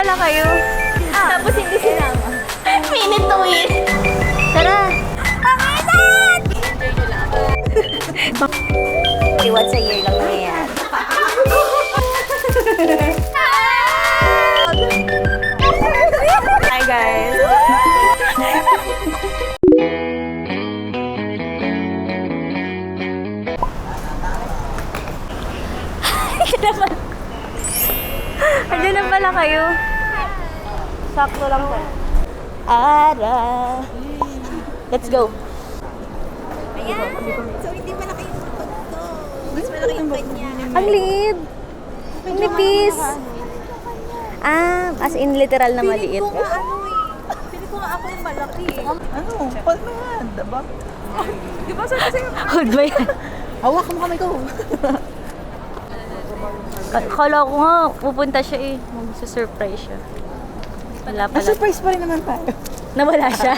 Wala kayo. Tapos hindi sinama. Minute to win. Tara. Ang inat! Enjoy nyo lang. Once a year lang na yan. Hi guys. Andiyan na pala kayo. Sakto lang po. Ara. Let's go. Ayan. So, hindi malaki yung bukod to. Mas malaki yung kanya. Ang liit. Ang nipis. As in literal na maliit. Pili ko nga ano eh. Pili ko nga ako yung malaki. Ano? Paano yan? Diba? Di ba sabi sa'yo? Hold ba yan? Hawak mo kami ko. Kala ko nga, pupunta siya eh. Mag-surprise siya. Wala pala. Na-surprise pa rin naman tayo. Nawala siya.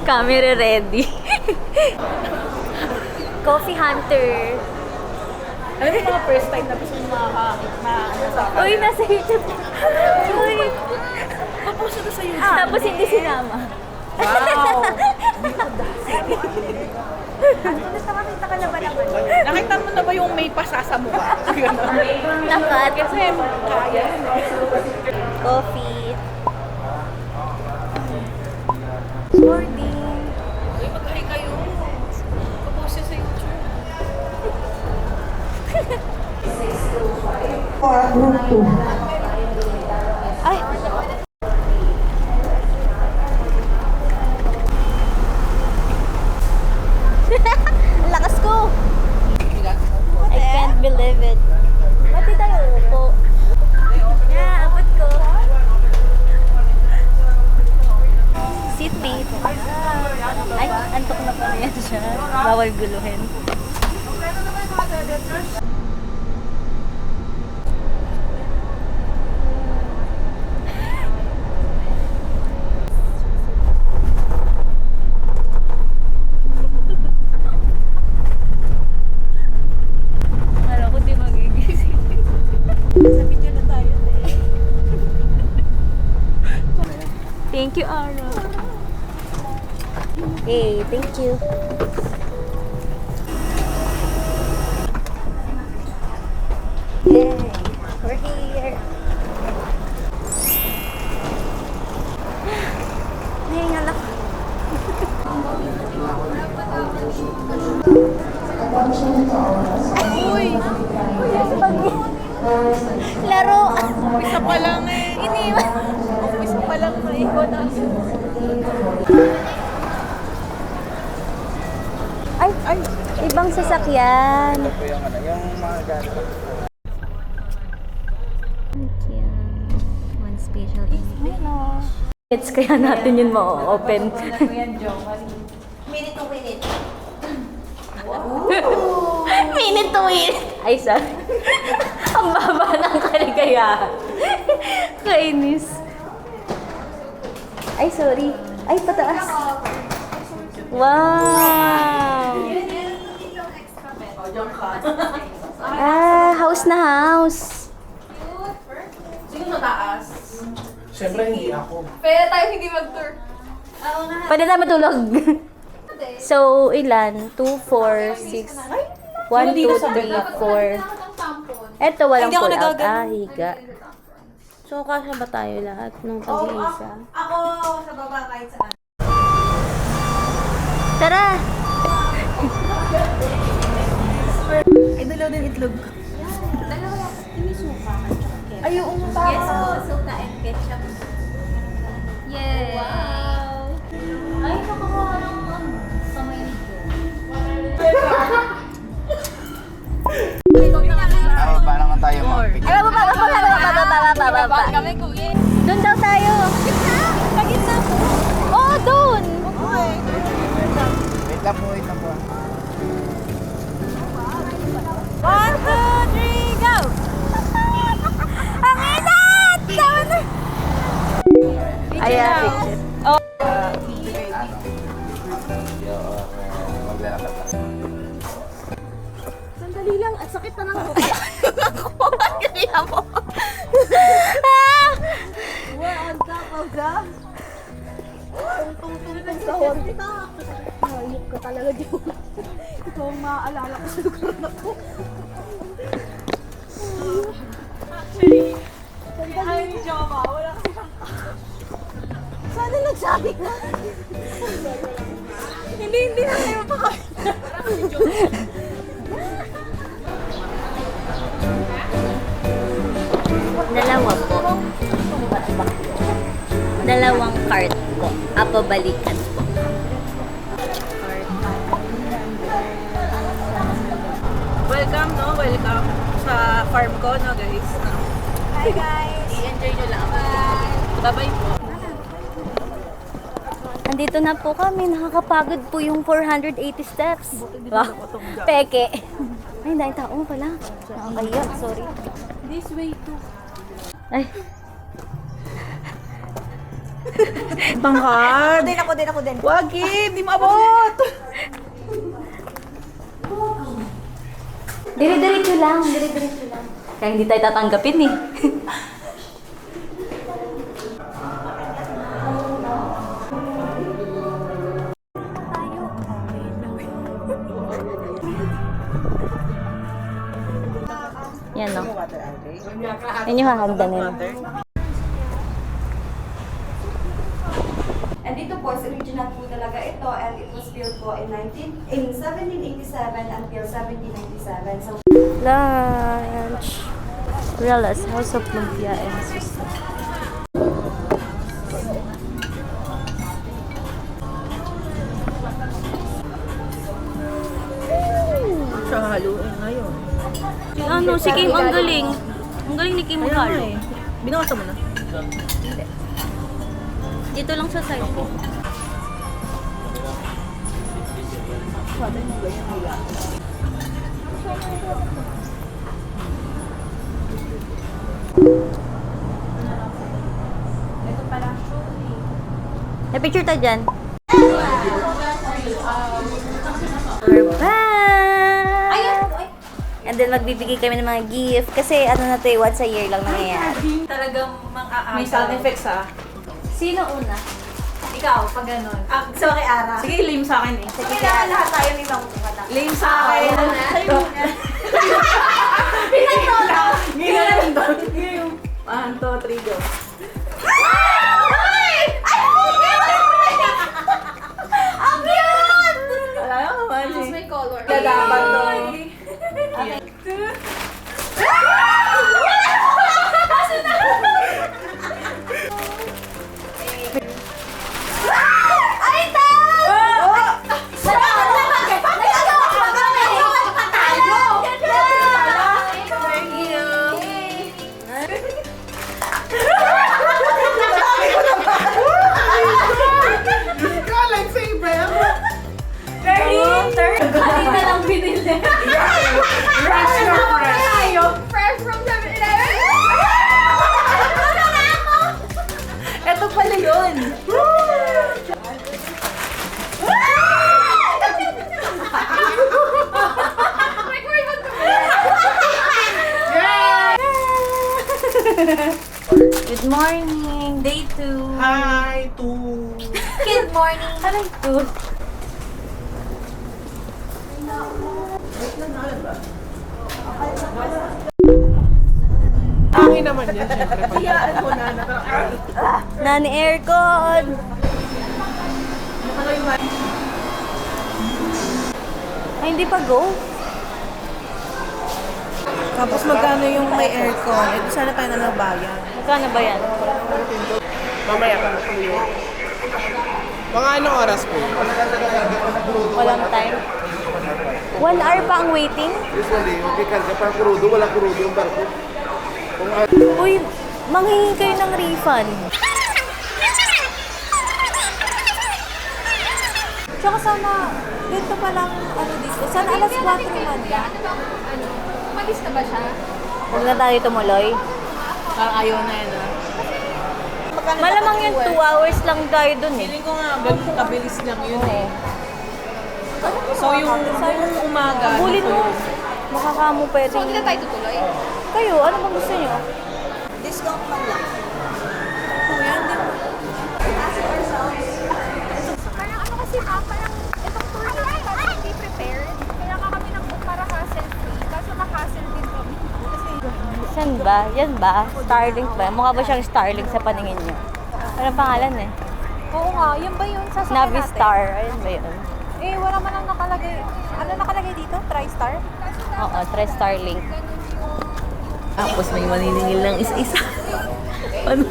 Camera ready. Coffee hunter. Alam mo yung mga first time na gusto yung makakakit na ano sa akin. Uy, nasa YouTube. Uy. Papost na sa YouTube. Tapos hindi sinama. Wow! Nakakita ka na ba naman? Nakita mo na ba yung may pasa sa mukha? Nakat. Kasi kaya. Coffee. Morning. Uy, mag-hi kayo. Papost siya sa YouTube. Ay. Ang lakas ko. I can't believe it. Pati tayo upo. Yeah, abot ko. Sit dito. Ay, antok na pala yan siya. Bawal guluhin. Alam ko di magigising. Sa video na tayo eh. Thank you, Ara. Hey, thank you. Yay, we're here. Nahingal ako. Uy! Laro. Isa pa lang eh. Iniwan. Isa pa lang maikot na. Ay, ibang sasakyan. Yung ano, yung mga gano'n. One special invitation. It's kaya natin yun ma-open. Minute to minute. Minute to win. Ay, sorry. Ang baba ng kaligayahan. Kainis. Ay, sorry. Ay, pataas. Wow! House na house. Sino mataas? Siyempre hindi ako. Pwede tayo hindi mag-tour. Oo nga. Pwede tayo matulog. So, ilan? 2, 4, 6. 1, 2, 3, 4. Eto, walang Hindi ako pull out. nagagano. Higa. So, kasya ba tayo lahat nung tag-iisa? Ako sa baba kahit saan. Tara! Ay, dalaw din itlog. Dalawa lang. Hindi suka. Ay, yung Yes po, suka and ketchup. Yay! Wow! Ay, nakakuha ng kamay nito. Paano nga tayo mag-pick? Ay, baba. Kami kuya. Doon daw tayo. Sa gitna po. Oh, doon! Wait lang po, wait lang po. 1, 2, 3, go! Ang inat! Tama na! Ayan, picture. Maglalakad lang. Sandali lang. At Sakit na lang ako. Kaya mo. We're on top of the... Tung-tung-tung sahon. Hayop ka talaga, Diyo. Ito ang maaalala ko sa lugar na po. Actually, ayaw ni Joma. Wala kasi siyang... Sana nagsabi ka. Hindi na kayo makakita. Dalawa po. Dalawang cart po. Apabalikan po. Welcome, no? Welcome sa farm ko, no, guys? Hi, guys. I-enjoy nyo lang. Bye-bye po. Andito na po kami. Nakakapagod po yung 480 steps. Wow. Peke. Ay, dahil tao pala. Nakakaya. Sorry. This way to... Ay. Bangkad! Din ako din. Wag, di maabot! Dire-diretso lang. Dire-diretso lang. Kaya hindi tayo tatanggapin eh. Yan no. Yan yung hahagdanin. And dito po, is original po talaga ito and it was built po in 1787 until 1797. So, Lunch. Relas, House of Lumpia and Susa. Siya haluin ngayon. Ano, si Kim ang galing. Ang galing ni Kim Halo. Binawasa mo na? Dito lang sa side ko. May picture tayo dyan. We're back! And then magbibigay kami ng mga gift. Kasi ano na to once a year lang nangyayari. Talagang may sound effects, ha? Sino una? Ikaw, pag ganon. Sorry, Ara. Sige, lame sa akin eh. Sige, lahat tayo may mamumukata. Lame sa akin. Sa'yo muna. Ginanon doon. 1, 2, 3, go. Wala naman eh. May color. Gadapan to. Kanina lang binili. Fresh from 7-Eleven. Ito pala yun. Good morning. Day 2. Hi, to Good morning. Aray, 2. Angin naman yan, syempre. Hayaan mo na. Nani aircon. Ay, hindi pa go. Tapos magkano yung may aircon? Eh, sana tayo na nagbayan. Magkano ba yan? Mamaya ka na po yun. Mga anong oras po? Walang time. 1 hour pa ang waiting? Usually, okay, karga pa kurudo, wala kurudo yung barko. Uy, manghingi kayo ng refund. Tsaka sana, dito pa lang, ano dito. Sana alas 4 naman. Umalis na ba siya? Huwag na tayo tumuloy. Parang ayaw na yan, ha? Malamang yung 2 hours lang tayo dun eh. Feeling ko nga, ganun kabilis lang yun eh. So yung umaga, Bulin mo. Makakamo pwede. So, hindi na tayo tutuloy. Kayo, ano bang gusto nyo? Discount man lang. Parang ano kasi parang itong tour na parang hindi prepared. Kaya nga kami nag-book para hassle-free. Kaso ma-hassle din kami. Kasi Saan ba? Yan ba? Starlink ba? Mukha ba siyang Starlink sa paningin nyo? Anong pangalan eh? oo nga, yun ba yun? Sasakyan Navi natin? Star. Ayun ba yun? Eh, wala man lang nakalagay. Ano nakalagay dito? TriStar? Oo, Starlink. Tapos may maniningil ng isa-isa. Ano?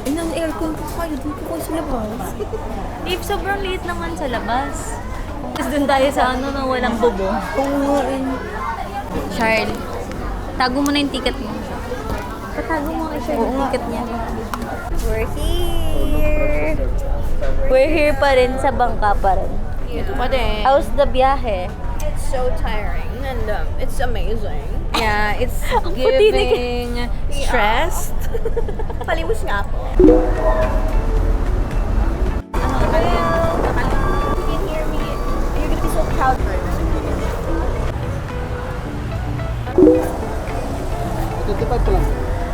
Ay, nang aircon po kayo. Dito ko sa labas. Dave, sobrang liit naman sa labas. Tapos dun tayo sa ano na walang bobo. Oo nga eh. Charles, tago mo na yung ticket mo. Patago mo kay Charles yung ticket niya. We're here. We're here pa rin, sa bangka pa rin. Ito pa din. How's the biyahe? It's so tiring and it's amazing. Yeah, it's puti na giving stressed. Palimos nga ako. You can hear me. You're gonna be so proud. Tutupad pa lang.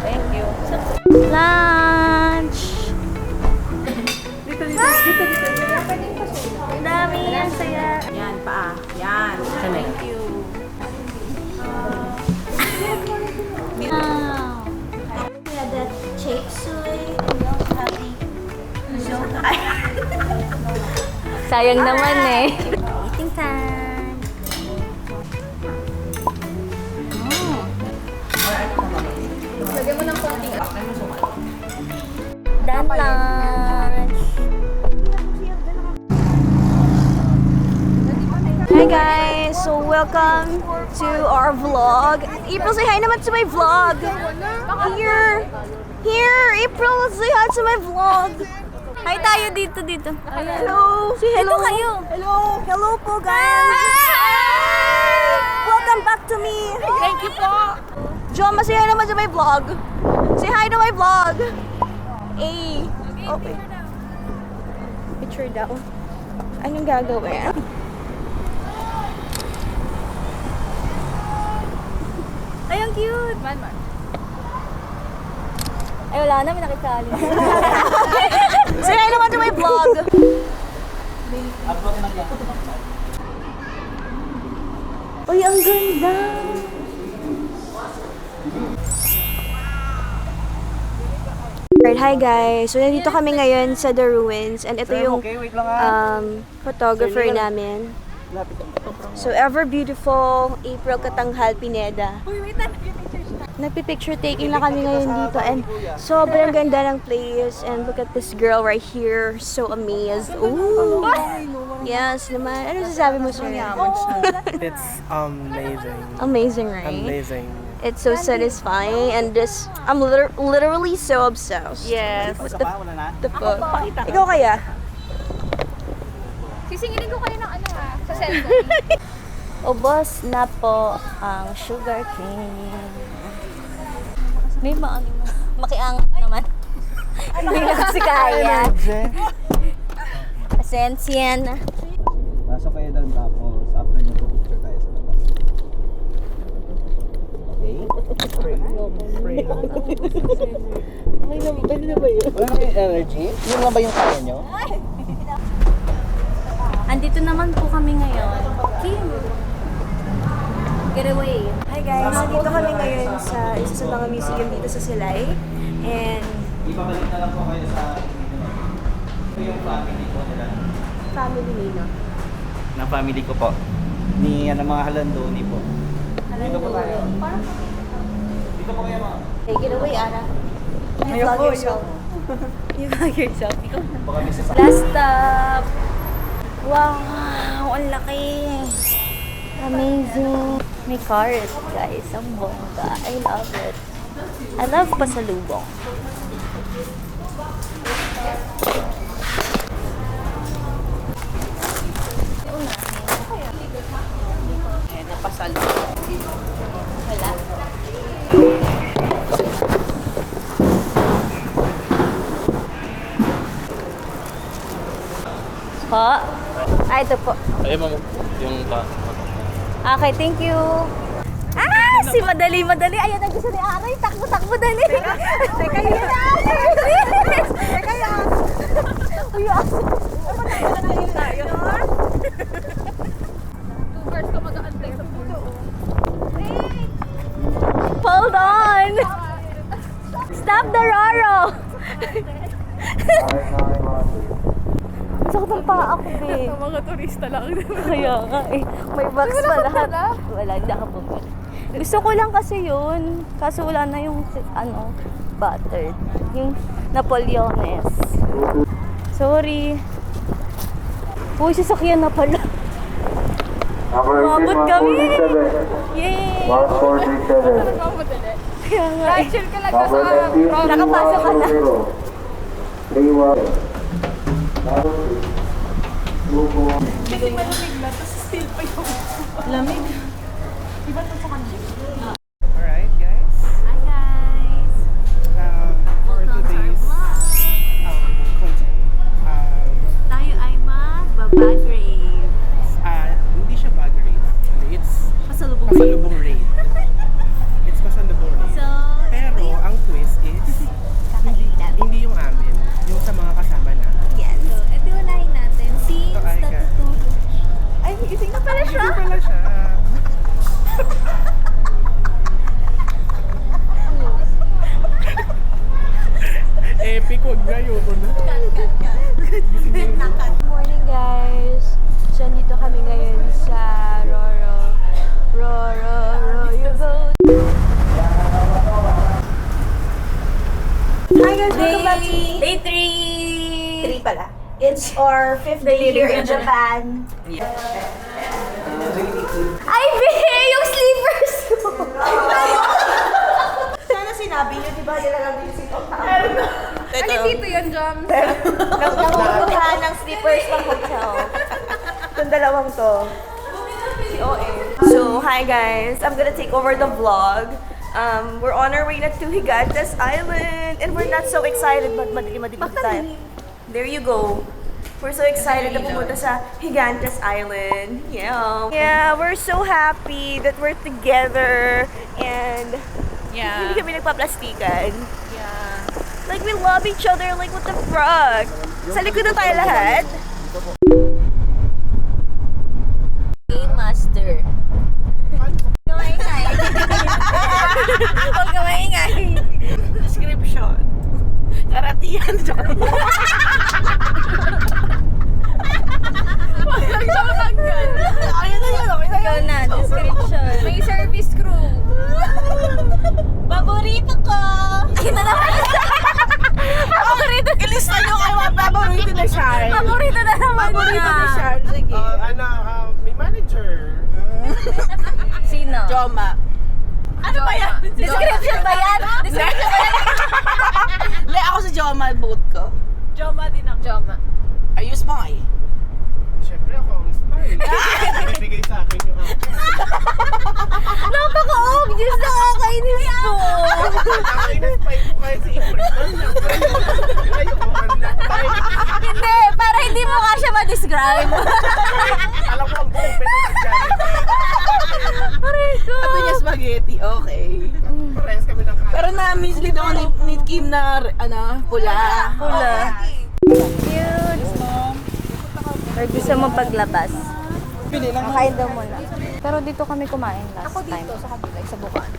Thank you. Lunch! Ang dami, ang saya. Yan pa. Yan. Thank you. Wow. We had that chap suey. And we also have the zone. Sayang naman eh. Eating time. Lagyan mo ng konting Done lunch. Hi guys! So welcome to our vlog. April, say hi naman to my vlog. Here, April, say hi to my vlog. Hi tayo dito. Hello. Say hello. Dito kayo. Hello po guys. Welcome back to me. Thank you po! Joma, say hi naman to my vlog. Say hi to my vlog. Hey. Okay. Picture daw. Anong gagawin? Ay, ang cute. Ay, wala na, may nakisali. Say hi naman to my vlog. Uy, ang ganda. Alright, hi guys. So nandito kami ngayon sa The Ruins and ito yung photographer namin. So ever beautiful April Katanghal Pineda. Nagpi-picture taking na kami ngayon dito and sobrang ganda ng place and look at this girl right here. So amazed. Ooh. Yes naman. Ano sasabi mo sir? It's amazing. Amazing, right? Amazing. It's so satisfying and this I'm literally so obsessed. Yes. With the book. Ikaw kaya? Sisingilin ko kayo ng ano sa cellphone. Ubos na po ang sugar cane. May makiangat naman. Hindi na kasi kaya. Pasensya na. Nasa kayo doon tapos after nyo picture tayo sa labas. Okay? Pwede na ba yun? Wala na kayong energy? Yun lang ba yung kaya nyo? Andito naman po kami ngayon. Kim! Get away. Hi guys, dito kami ngayon sa isa sa mga museum dito sa Silay. And Ibabalik na lang po kayo sa ito yung family ko nila. family nino. Na family ko po. Ni mga Halandoni po. Dito po tayo. Dito po kayo mga. Take it away, Ara. You vlog yourself. You vlog yourself. Ikaw na. Baka may sasakyan. Last stop. Wow! Ang laki. Amazing. May cars, guys. Ang bongga. I love it. I love pasalubong. Napasalo. Wala. Po? Ito po. Ayun mo, yung pa. Okay, thank you. Asi, madali. Ayan, ang gusto ni Aray. Takbo, dali. Teka yun. Teka yun. Uy, Asi. First ka mag-aantay sa pulo. Hold on. Stop the Roro. Sakit ang paa ko, be. Mga turista lang. Kaya nga eh. May box pa lahat. Wala, hindi ako bumili. Gusto ko lang kasi yun. Kaso wala na yung, butter. Yung Napoleones. Sorry. Uy, sasakyan na pala. Umabot kami. Yay! 1437. Kaya nga eh. Chill ka lang sa Nakapasok ka na. 31. Alright, guys. Hi guys! For today's content, Tayo ay mag-bag rave. hindi siya bag raid. It's Pasalubong pasalubong raid. It's pasalubong raid. So, Pero ang twist is hindi yung amin, yung sa mga kasama na. yes. So, ito unahin natin. Since Ito ay ka. natutulog. Ay, gising na pala siya. Hindi pala siya. Epic, huwag na yun. Good morning, guys. So, nandito kami ngayon sa Roro, you go. Hi guys, welcome back to Day 3! 3 pala. It's our 5th day here in Japan. Ay, Be! Yung sleepers ko! Sana sinabi nyo, di ba nilalang din si Tom? Ano dito yun, Jom? Nangunguhan ng slippers pang hotel. Itong dalawang to. So, hi guys. I'm gonna take over the vlog. We're on our way na to Higantes Island. And we're not so excited. Madilim tayo. There you go. We're so excited na pumunta sa Higantes Island. Yeah, we're so happy that we're together. And hindi kami nagpaplastikan. Like, we love each other. Like, what the fuck? Sa likod na tayo lahat. Game Master. Huwag ka maingay. Description. Karatihan dyan. Ikaw na, description. May service crew. Paborito ko! Ayun na naman. Paborito. Ilista nyo kayo mga paborito na siya. Paborito na naman Paborito na siya. niya. Sige. May manager. Sino? Joma. Ano ba yan? Description ba yan? Description ba yan? Le, ako si Joma, boot ko. Joma din ako. Joma. Are you spy? Siyempre ako ang spy. Ibigay sa akin yung Napaka-obvious na kakainis ko. Ang spy ko kahit si Ibrahim lang. Ayoko man lang. Hindi, para hindi mo ka siya ma-describe. Alam ko ang buong pinagdyan. Aray ko. Sabi niya spaghetti, okay. Parehas kami ng kain. Pero na-miss daw ni Kim na, pula. Pula. Cute. Or gusto mo paglabas? Kakain daw muna. Pero dito kami kumain last time. Ako dito, sa kabila, sa Bukan.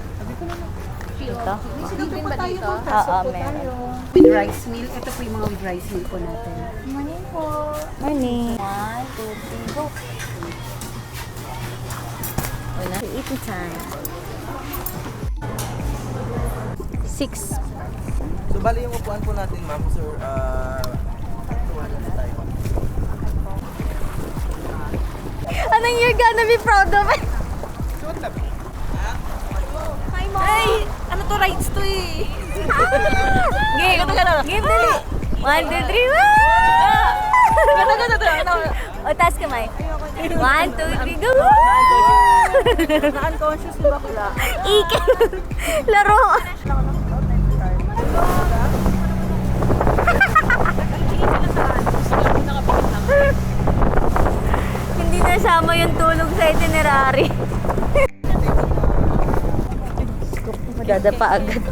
Dito? Silipin ba dito? Oo, meron. With rice meal. Ito po yung mga with rice meal po natin. Morning po. Morning. 1, 2, 3, go. Una. Eating time. 6. So, bali yung upuan po natin, ma'am, sir, tuwan na tayo. Anong you're gonna be proud of? Suot na ba? Hi, Mom! Ay, ano to, rights to eh. Game. Game dali. 1, 2, 3, woo! O, taas kamay. 1, 2, 3, go! Na-unconscious na bakla. Ikin. Laro. Hindi nasama yung tulog sa itinerary. Dadapa agad.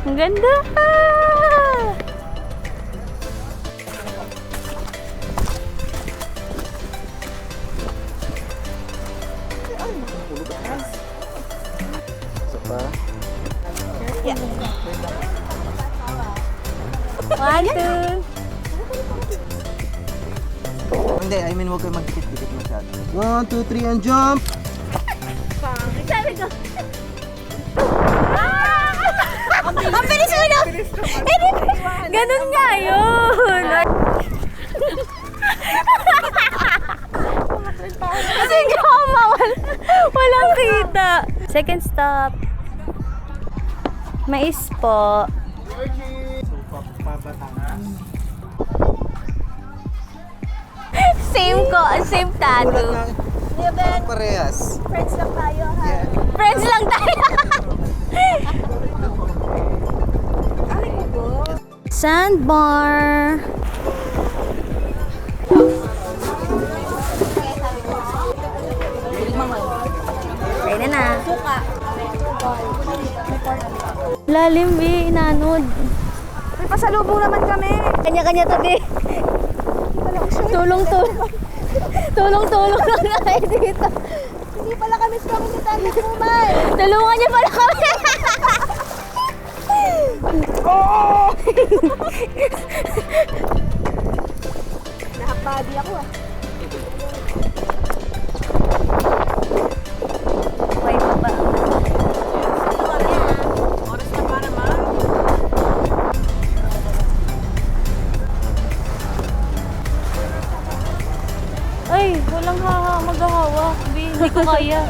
Ang ganda! Isa pa. One, two. Hindi, I mean, huwag kayo magdikit-dikit masyado. 1, 2, 3, and jump! Sabi ko. Ang bilis mo na! Ganun nga yun! Kasi walang kita. Second stop. Mais po. So, papatangan. Same ko, same tattoo. Parehas. Friends lang tayo, ha? Friends lang tayo. Sandbar. Ready na. Lalim, Bi. Inanod. May pasalubong naman kami. Kanya-kanya to, Bi. Tulong-tulong. Tulong-tulong lang tayo dito. Hindi pala kami strong ni Tante Kumay. Tulungan niya pala kami. Nakabody ako, ah. May pa. Ay, walang maghahawak. Hindi ko kaya.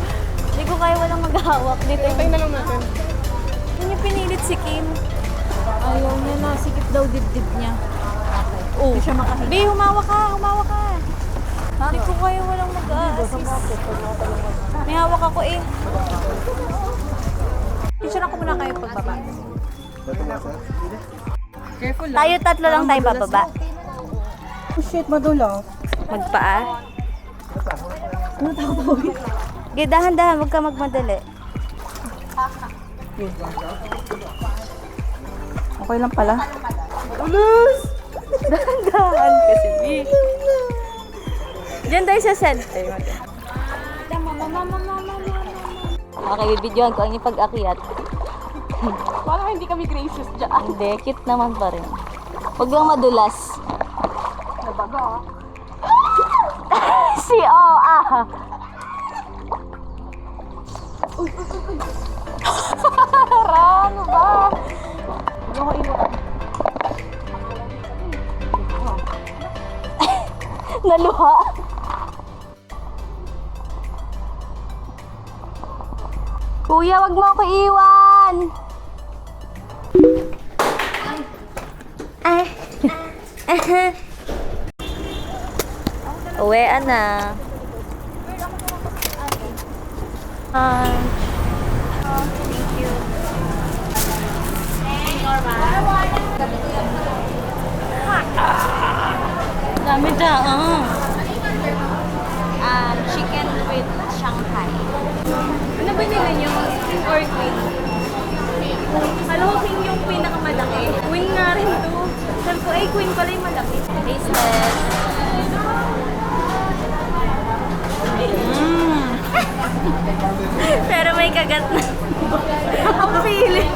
Hindi ko kaya walang maghahawak dito. Tayo na lang natin. Yun yung pinilit si Kim. Ayaw niya na. Sikip daw dibdib niya. Oh. Hindi siya makahinga. Bi, humawak ka. Humawak ka. Hindi ko kaya walang mag-a-assist. May hawak ako eh. Picture ako muna kayo pagbaba. Careful lang. Tayo tatlo lang tayo bababa. Oh shit, madulas. Magpaa. Okay, dahan-dahan. Huwag ka magmadali. Okay lang pala. Dahan-dahan kasi. Diyan tayo sa center. Okay, bibidyohan ko ang yung pag-akyat. Parang hindi kami gracious dyan. Hindi, cute naman pa rin. Huwag lang madulas. Nabaga. Si O, Rano ba? Ano ko iwan? Naluha. Kuya, wag mo ako iwan. Uwian na. Thank you. Dami daan. Chicken with Shanghai. Ano ba nila yung king or queen? Alam ko king yung pinakamalaki. Queen nga rin to. Sabi ko, ay queen pala yung malaki. Tasteless. Pero may kagat na. Ang feeling.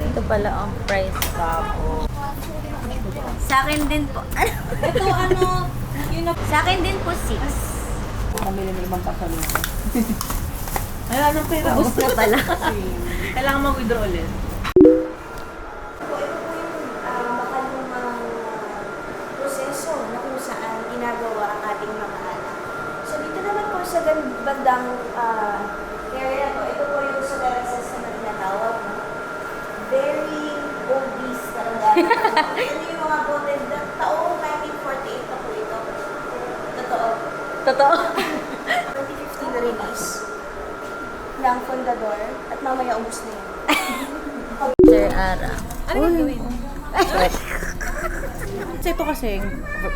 Ito pala ang price tapo. Sa akin din po. Ito ano? Sa akin din po 6. Pamili ng ibang pasalubong. Wala nang pera. Ubus na pala. Kailangan mag-withdraw ulit. Makalumang proseso na kung saan ginagawa ang ating mga anak. So dito naman po sa bandang area po, ito po yung sa terraces na tinatawag. Very oldies talaga. Ito yung mga bonded na taong 1948 na po ito. Totoo. Totoo. 2015 release ng Fundador at mamaya ubus na yun. Sir Ara. Ano gagawin? So ito kasi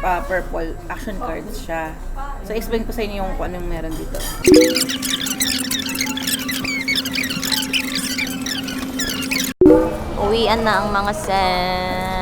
purple action cards siya. So explain ko sa inyo yung kung anong meron dito. Uwian na ang mga sen.